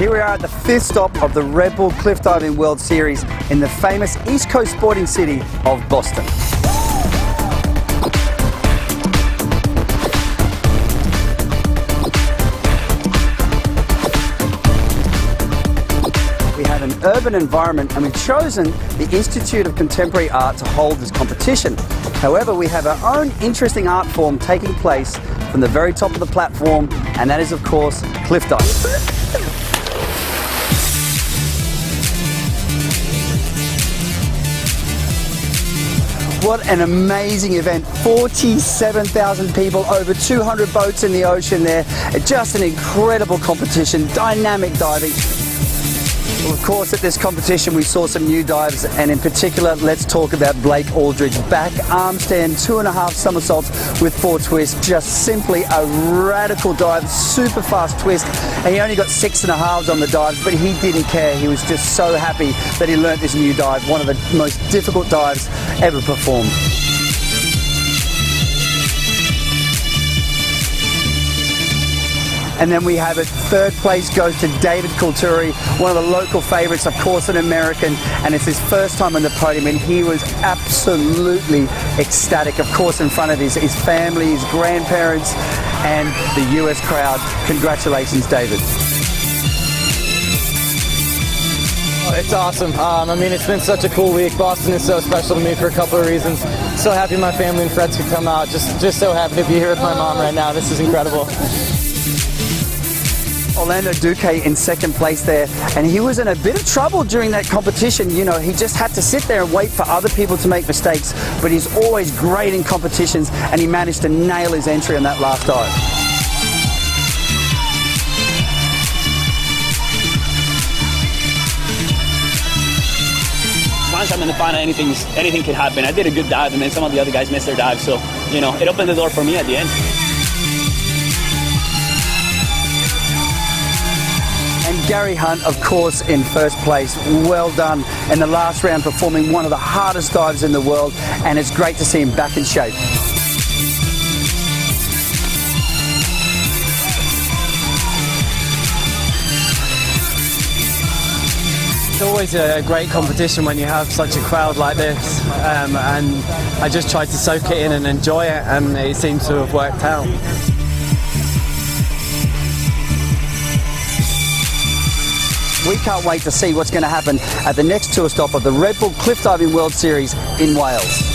Here we are at the 5th stop of the Red Bull Cliff Diving World Series in the famous East Coast sporting city of Boston. We have an urban environment and we've chosen the Institute of Contemporary Art to hold this competition. However, we have our own interesting art form taking place from the very top of the platform, and that is, of course, cliff diving. What an amazing event. 47,000 people, over 200 boats in the ocean there. Just an incredible competition, dynamic diving. Well, of course, at this competition we saw some new dives, and in particular, let's talk about Blake Aldridge. Back arm stand, 2.5 somersaults with 4 twists. Just simply a radical dive, super fast twist. And he only got 6.5s on the dives, but he didn't care. He was just so happy that he learnt this new dive, one of the most difficult dives ever performed. And then we have it, 3rd place goes to David Colturi, one of the local favourites, of course an American, and it's his first time on the podium, and he was absolutely ecstatic, of course in front of his family, his grandparents, and the US crowd. Congratulations, David. It's awesome. I mean, it's been such a cool week. Boston is so special to me for a couple of reasons. So happy my family and friends could come out. Just so happy to be here with my mom right now. This is incredible. Orlando Duque in 2nd place there, and he was in a bit of trouble during that competition. You know, he just had to sit there and wait for other people to make mistakes, but he's always great in competitions, and he managed to nail his entry on that last dive. Once I'm in the final, anything can happen. I did a good dive, and then some of the other guys missed their dive, so, you know, it opened the door for me at the end. And Gary Hunt, of course, in 1st place. Well done in the last round, performing one of the hardest dives in the world, and it's great to see him back in shape. It's always a great competition when you have such a crowd like this, and I just tried to soak it in and enjoy it, and it seems to have worked out. We can't wait to see what's going to happen at the next tour stop of the Red Bull Cliff Diving World Series in Wales.